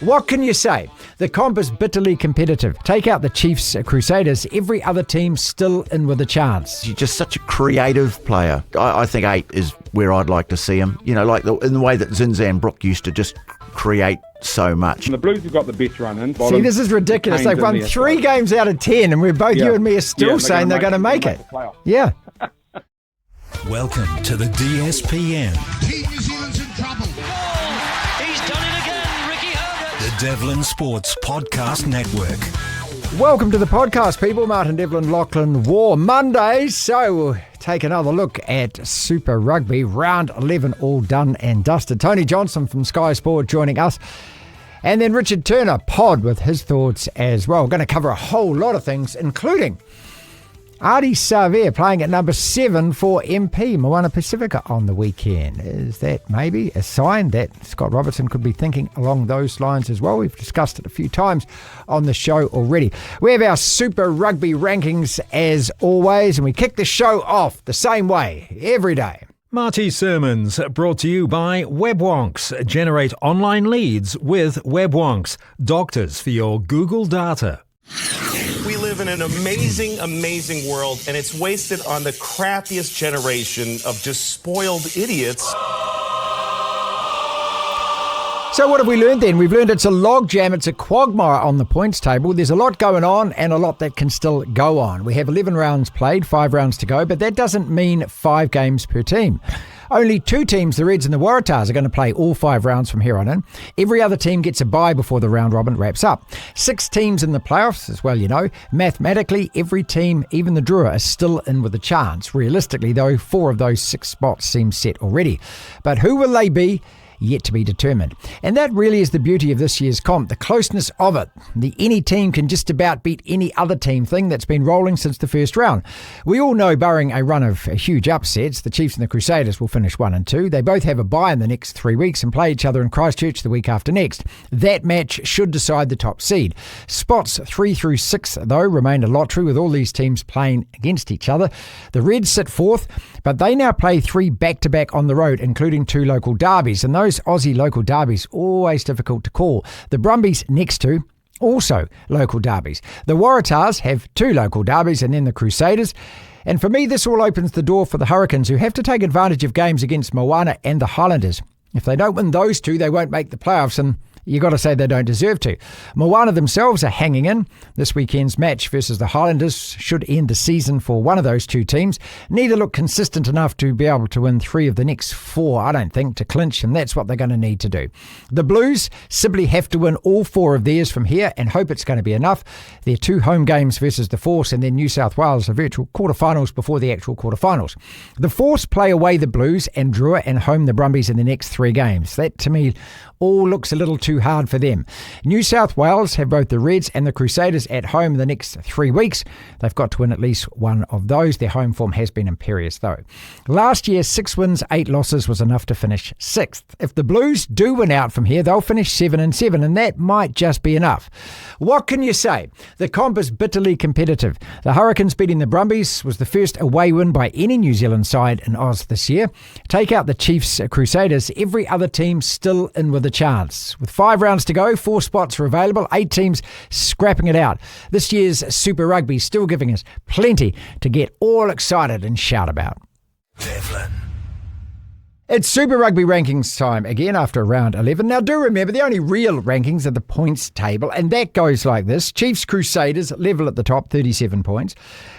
What can you say? The comp is bitterly competitive. Take out the Chiefs, Crusaders, every other team still in with a chance. You're just such a creative player. I think 8 is where I'd like to see him. You know, like in the way that Zinzan Brook used to just create so much. And the Blues have got the best run in. See, this is ridiculous. They've won 3 games out of 10, and we're both, you and me, are still saying they're going to make it. Yeah. Welcome to the DSPN. Team New Zealand's in trouble. He's done it again, Ricky Herbert. The Devlin Sports Podcast Network. Welcome to the podcast, people. Martin Devlin, Lachlan Waugh. Monday, so we'll take another look at Super Rugby. Round 11 all done and dusted. Tony Johnson from Sky Sport joining us. And then Richard Turner, pod, with his thoughts as well. We're going to cover a whole lot of things, including Ardie Savea playing at number 7 for MP, Moana Pasifika, on the weekend. Is that maybe a sign that Scott Robertson could be thinking along those lines as well? We've discussed it a few times on the show already. We have our Super Rugby rankings as always, and we kick the show off the same way every day. Marty Sermons, brought to you by WebWonks. Generate online leads with WebWonks. Doctors for your Google data. We live in an amazing, amazing world, and it's wasted on the crappiest generation of just spoiled idiots. So what have we learned then? We've learned it's a logjam, it's a quagmire on the points table. There's a lot going on and a lot that can still go on. We have 11 rounds played, 5 rounds to go, but that doesn't mean 5 games per team. Only 2 teams, the Reds and the Waratahs, are going to play all 5 rounds from here on in. Every other team gets a bye before the round robin wraps up. 6 teams in the playoffs, as well you know. Mathematically, every team, even the Drua, is still in with a chance. Realistically, though, 4 of those 6 spots seem set already. But who will they be? Yet to be determined. And that really is the beauty of this year's comp, the closeness of it. The any team can just about beat any other team thing that's been rolling since the first round. We all know, barring a run of huge upsets, the Chiefs and the Crusaders will finish 1 and 2. They both have a bye in the next 3 weeks and play each other in Christchurch the week after next. That match should decide the top seed. Spots 3 through 6, though, remain a lottery with all these teams playing against each other. The Reds sit 4th, but they now play 3 back-to-back on the road, including 2 local derbies, and those Aussie local derbies always difficult to call. The Brumbies next to, also local derbies. The Waratahs have 2 local derbies, and then the Crusaders. And for me, this all opens the door for the Hurricanes, who have to take advantage of games against Moana and the Highlanders. If they don't win those 2, they won't make the playoffs, and you got to say they don't deserve to. Moana themselves are hanging in. This weekend's match versus the Highlanders should end the season for one of those 2 teams. Neither look consistent enough to be able to win 3 of the next 4, I don't think, to clinch, and that's what they're going to need to do. The Blues simply have to win all 4 of theirs from here and hope it's going to be enough. Their 2 home games versus the Force and then New South Wales are virtual quarterfinals before the actual quarterfinals. The Force play away the Blues and Drua and home the Brumbies in the next 3 games. That, to me, all looks a little too hard for them. New South Wales have both the Reds and the Crusaders at home in the next 3 weeks. They've got to win at least one of those. Their home form has been imperious, though. Last year, 6 wins, 8 losses was enough to finish 6th. If the Blues do win out from here, they'll finish 7 and 7, and that might just be enough. What can you say? The comp is bitterly competitive. The Hurricanes beating the Brumbies was the first away win by any New Zealand side in Oz this year. Take out the Chiefs, Crusaders, every other team still in with a chance. With 5 rounds to go, 4 spots are available, 8 teams scrapping it out. This year's Super Rugby still giving us plenty to get all excited and shout about. Devlin. It's Super Rugby rankings time again after round 11. Now do remember, the only real rankings are the points table, and that goes like this. Chiefs, Crusaders, level at the top, 37 points.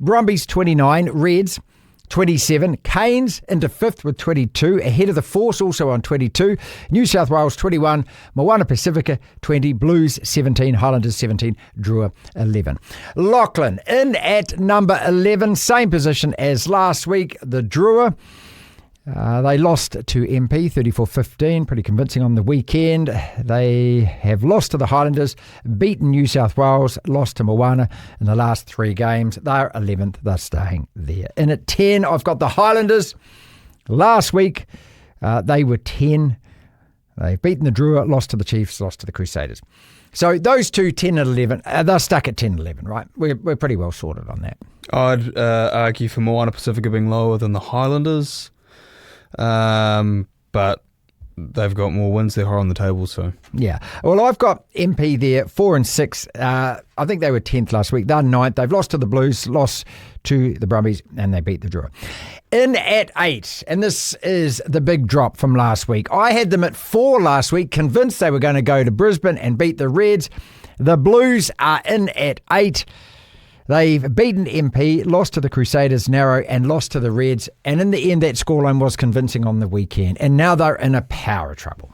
Brumbies, 29. Reds, 27. Canes into 5th with 22, ahead of the Force, also on 22. New South Wales, 21. Moana Pasifika, 20. Blues, 17. Highlanders, 17. Drua, 11. Lachlan in at number 11, same position as last week. The Drua, they lost to MP 34-15, pretty convincing on the weekend. They have lost to the Highlanders, beaten New South Wales, lost to Moana in the last 3 games. They're 11th, they're staying there. In at 10, I've got the Highlanders. Last week, they were 10. They've beaten the Drua, lost to the Chiefs, lost to the Crusaders. So those 2, 10 and 11, they're stuck at 10 and 11, right? We're pretty well sorted on that. I'd argue for Moana Pasifika being lower than the Highlanders. But they've got more wins. They're higher on the table, so. Yeah. Well, I've got MP there, 4 and 6. I think they were 10th last week. They're 9th. They've lost to the Blues, lost to the Brumbies, and they beat the Drua. In at 8, and this is the big drop from last week. I had them at 4 last week, convinced they were going to go to Brisbane and beat the Reds. The Blues are in at 8. They've beaten MP, lost to the Crusaders narrow, and lost to the Reds. And in the end, that scoreline was convincing on the weekend. And now they're in a power of trouble.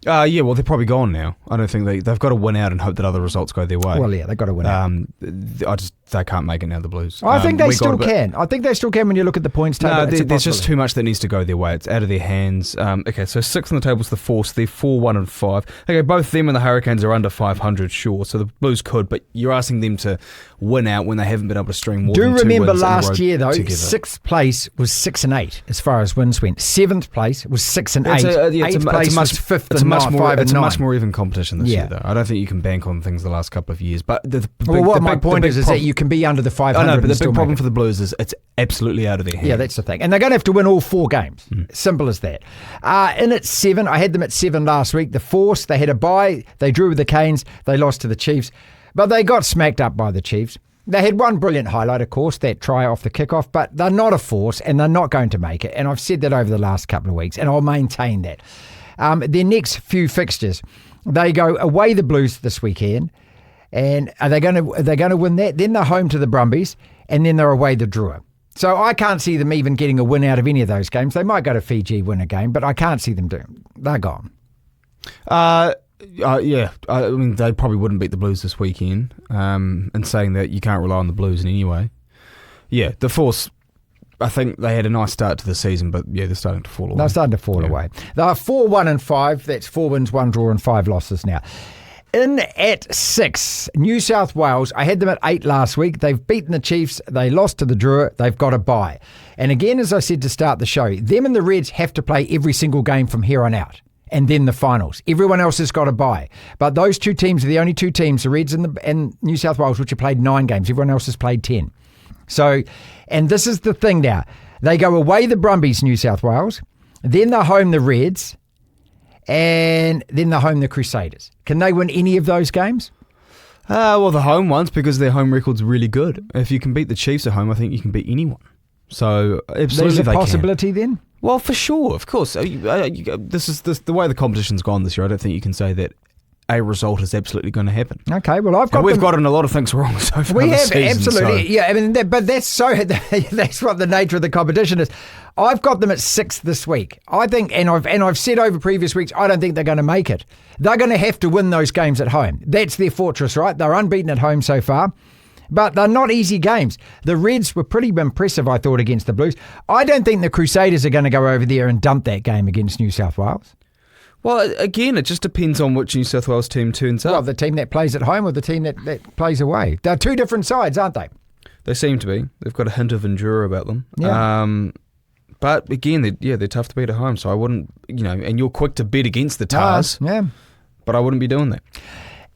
Yeah, well, they're probably gone now. I don't think they've got to win out and hope that other results go their way. Well, yeah, they've got to win out. They can't make it now, the Blues. I think they still can. I think they still can when you look at the points table. No, there's just too much that needs to go their way. It's out of their hands. Okay, so 6th on the table is the Force. They're 4, 1 and 5. Okay, both them and the Hurricanes are under 500, sure. So the Blues could, but you're asking them to win out when they haven't been able to string more than 2 wins. Do remember last year, though, together. 6th place was 6 and 8 as far as wins went. 7th place was 6 and 8. 8th place was 5th and 5 and 9. It's a much more even competition this year, though. I don't think you can bank on things the last couple of years. But my point is that you can be under the 500. I know, but the big problem for the Blues is it's absolutely out of their hands. Yeah, that's the thing. And they're going to have to win all 4 games. Simple as that. In at 7, I had them at 7 last week. The Force, they had a bye. They drew with the Canes. They lost to the Chiefs. But they got smacked up by the Chiefs. They had one brilliant highlight, of course, that try off the kickoff, but they're not a force and they're not going to make it. And I've said that over the last couple of weeks, and I'll maintain that. Their next few fixtures, they go away the Blues this weekend. And are they going to win that? Then they're home to the Brumbies, and then they're away the Drua. So I can't see them even getting a win out of any of those games. They might go to Fiji, win a game, but I can't see them doing. They're gone. Yeah, I mean, they probably wouldn't beat the Blues this weekend. And saying that you can't rely on the Blues in any way. Yeah, the Force, I think they had a nice start to the season, but yeah, they're starting to fall away. They're starting to fall away. They are 4, 1 and 5. That's 4 wins, 1 draw, and 5 losses now. In at 6, New South Wales. I had them at 8 last week. They've beaten the Chiefs. They lost to the Drua. They've got a bye. And again, as I said to start the show, them and the Reds have to play every single game from here on out. And then the finals. Everyone else has got a bye. But those 2 teams are the only 2 teams, the Reds and New South Wales, which have played 9 games. Everyone else has played 10. So, and this is the thing now. They go away the Brumbies, New South Wales. Then they're home the Reds. And then they're home the Crusaders. Can they win any of those games? Well, the home ones, because their home record's really good. If you can beat the Chiefs at home, I think you can beat anyone. So absolutely, there's a possibility then. Well, for sure, of course. This is the way the competition's gone this year. I don't think you can say that a result is absolutely going to happen. Okay, well, we've gotten a lot of things wrong so far. We have season, absolutely, so. yeah. I mean, but that's what the nature of the competition is. I've got them at 6th this week. I think, and I've said over previous weeks, I don't think they're going to make it. They're going to have to win those games at home. That's their fortress, right? They're unbeaten at home so far. But they're not easy games. The Reds were pretty impressive, I thought, against the Blues. I don't think the Crusaders are going to go over there and dump that game against New South Wales. Well, again, it just depends on which New South Wales team turns up. Well, the team that plays at home or the team that plays away. They're 2 different sides, aren't they? They seem to be. They've got a hint of enduro about them. Yeah. But again, they're tough to beat at home. So I wouldn't, and you're quick to bet against the Tars. Yeah. But I wouldn't be doing that.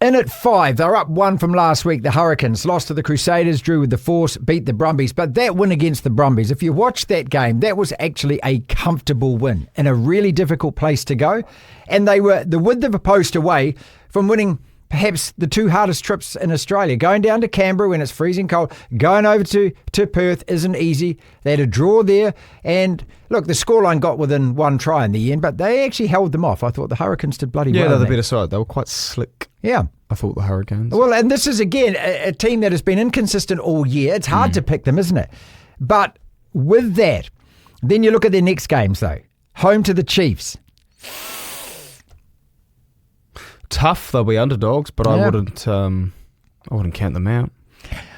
In at 5, they're up 1 from last week. The Hurricanes lost to the Crusaders, drew with the Force, beat the Brumbies. But that win against the Brumbies, if you watch that game, that was actually a comfortable win in a really difficult place to go. And they were the width of a post away from winning perhaps the 2 hardest trips in Australia. Going down to Canberra when it's freezing cold, going over to Perth isn't easy. They had a draw there. And look, the scoreline got within 1 try in the end, but they actually held them off. I thought the Hurricanes did bloody well. Yeah, they're the better side. They were quite slick. Yeah. I thought the Hurricanes. Well, and this is, again, a team that has been inconsistent all year. It's hard to pick them, isn't it? But with that, then you look at their next games, though. Home to the Chiefs. Tough, they'll be underdogs, but I wouldn't count them out.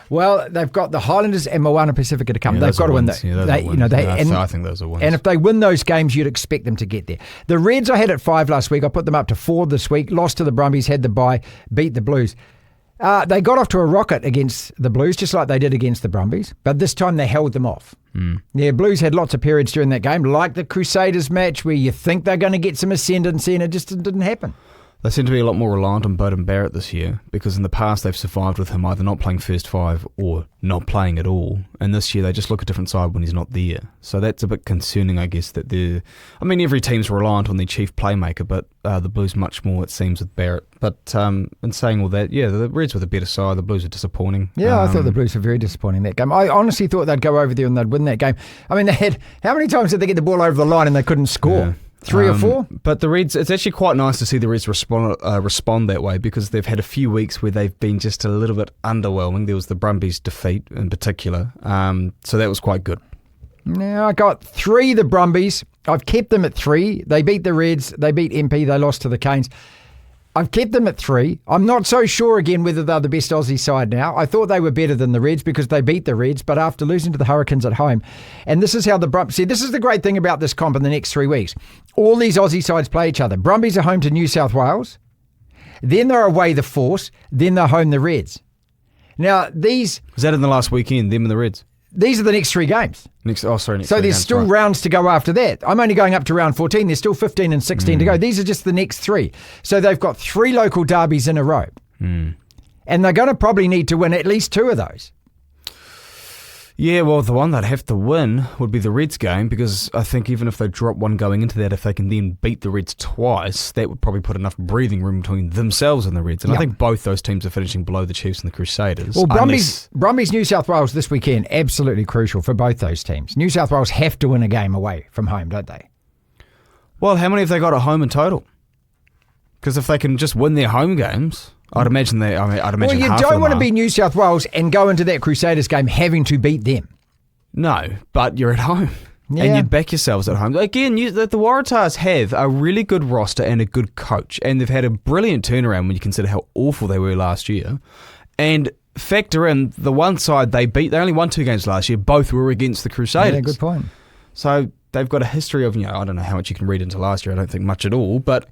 Well, they've got the Highlanders and Moana Pasifika to come. Yeah, they've got to win that. I think those are wins. And if they win those games, you'd expect them to get there. The Reds I had at 5 last week. I put them up to 4 this week. Lost to the Brumbies, had the bye, beat the Blues. They got off to a rocket against the Blues, just like they did against the Brumbies. But this time they held them off. Yeah, Blues had lots of periods during that game, like the Crusaders match, where you think they're going to get some ascendancy, and it just didn't happen. They seem to be a lot more reliant on Beauden Barrett this year, because in the past they've survived with him either not playing first five or not playing at all. And this year they just look a different side when he's not there. So that's a bit concerning, I guess, that every team's reliant on their chief playmaker, but the Blues much more, it seems, with Barrett. But in saying all that, yeah, the Reds were the better side. The Blues were disappointing. Yeah, I thought the Blues were very disappointing that game. I honestly thought they'd go over there and they'd win that game. I mean, how many times did they get the ball over the line and they couldn't score? Yeah. 3 or 4? But the Reds, it's actually quite nice to see the Reds respond that way, because they've had a few weeks where they've been just a little bit underwhelming. There was the Brumbies defeat in particular, so that was quite good. Now, I got 3, the Brumbies. I've kept them at 3. They beat the Reds. They beat MP. They lost to the Canes. I've kept them at 3. I'm not so sure again whether they're the best Aussie side now. I thought they were better than the Reds because they beat the Reds, but after losing to the Hurricanes at home. And this is how the Brumbies... See, this is the great thing about this comp in the next 3 weeks. All these Aussie sides play each other. Brumbies are home to New South Wales. Then they're away the Force. Then they're home the Reds. Now, these... Was that in the last weekend, them and the Reds? These are the next 3 games. So there's still rounds to go after that. I'm only going up to round 14. There's still 15 and 16 to go. These are just the next 3. So they've got 3 local derbies in a row. And they're going to probably need to win at least 2 of those. Yeah, well, the one they'd have to win would be the Reds game, because I think even if they drop one going into that, if they can then beat the Reds twice, that would probably put enough breathing room between themselves and the Reds. And I think both those teams are finishing below the Chiefs and the Crusaders. Well, Brumbies, New South Wales this weekend, absolutely crucial for both those teams. New South Wales have to win a game away from home, don't they? Well, how many have they got at home in total? Because if they can just win their home games... I'd imagine Well, you don't want to be New South Wales and go into that Crusaders game having to beat them. No, but you're at home. Yeah. And you'd back yourselves at home. Again, the Waratahs have a really good roster and a good coach, and they've had a brilliant turnaround when you consider how awful they were last year. And factor in the one side they beat, they only won 2 games last year, both were against the Crusaders. Yeah, good point. So they've got a history of, I don't know how much you can read into last year, I don't think much at all, but...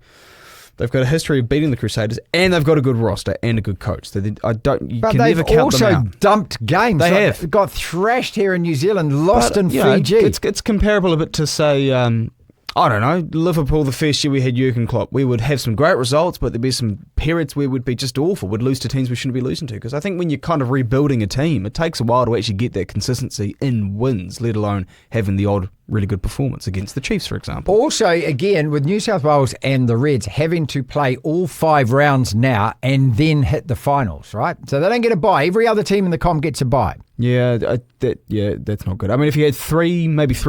They've got a history of beating the Crusaders, and they've got a good roster and a good coach. So you can never count them out. But they've also dumped games. They have. Got thrashed here in New Zealand, lost in Fiji. It's comparable a bit to, say, I don't know, Liverpool, the first year we had Jurgen Klopp. We would have some great results, but there'd be some periods where we'd be just awful. We'd lose to teams we shouldn't be losing to. Because I think when you're kind of rebuilding a team, it takes a while to actually get that consistency in wins, let alone having the odd really good performance against the Chiefs, for example. Also, again, with New South Wales and the Reds having to play all 5 rounds now and then hit the finals, right? So they don't get a bye. Every other team in the comp gets a bye. Yeah, that's not good. I mean, if you had 3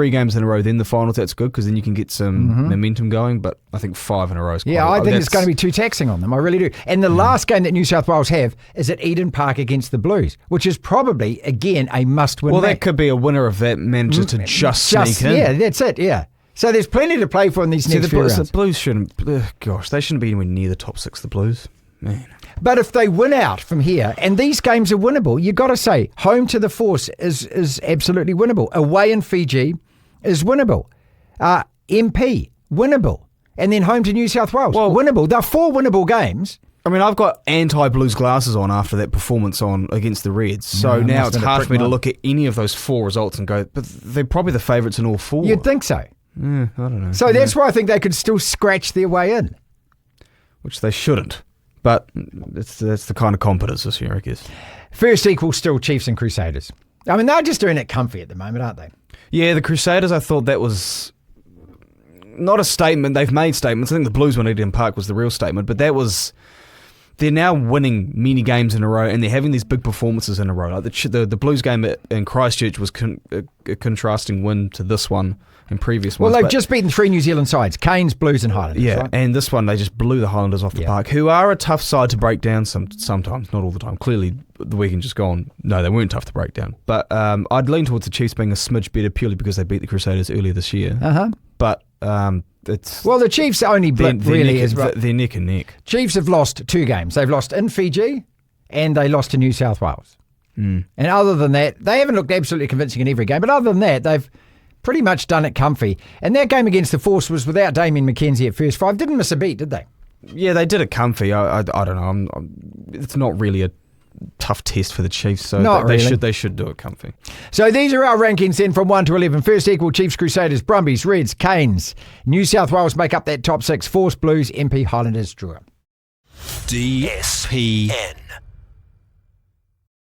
games in a row, then the finals, that's good, because then you can get some momentum going. But I think 5 in a row is quite I think it's going to be too taxing on them. I really do. And the last game that New South Wales have is at Eden Park against the Blues, which is probably, again, a must-win match. That could be a winner if that manages to just sneak in. Yeah, that's it, yeah. So there's plenty to play for in these next few rounds. The Blues shouldn't... they shouldn't be anywhere near the top 6, the Blues. Man. But if they win out from here, and these games are winnable, you've got to say, home to the Force is absolutely winnable. Away in Fiji is winnable. MP, winnable. And then home to New South Wales, winnable. They're 4 winnable games. I mean, I've got anti-Blues glasses on after that performance against the Reds. So now it's hard for me to look at any of those 4 results and go, but they're probably the favourites in all 4. You'd think so. I don't know. So that's why I think they could still scratch their way in. Which they shouldn't. But that's the kind of competence this year, I guess. First equal still Chiefs and Crusaders. I mean, they're just doing it comfy at the moment, aren't they? Yeah, the Crusaders, I thought that was not a statement. They've made statements. I think the Blues one at Eden Park was the real statement, but that was... They're now winning many games in a row, and they're having these big performances in a row. Like the Blues game in Christchurch was a contrasting win to this one and previous ones. Well, they've just beaten 3 New Zealand sides, Canes, Blues and Highlanders. Yeah, right? And this one, they just blew the Highlanders off the park, who are a tough side to break down sometimes, not all the time. Clearly, the weekend just gone, no, they weren't tough to break down. But I'd lean towards the Chiefs being a smidge better purely because they beat the Crusaders earlier this year. But... the Chiefs only blip really is they're neck and neck. Chiefs have lost 2 games. They've lost in Fiji and they lost to New South Wales. And other than that, they haven't looked absolutely convincing in every game. But other than that, they've pretty much done it comfy. And that game against the Force was without Damien McKenzie at first 5. Didn't miss a beat, did they? Yeah, they did it comfy. I don't know. It's not really a tough test for the Chiefs, so they should do it comfy. So these are our rankings then from 1 to 11. First equal Chiefs, Crusaders, Brumbies, Reds, Canes. New South Wales make up that top 6. Force, Blues, MP, Highlanders, Drua. DSPN.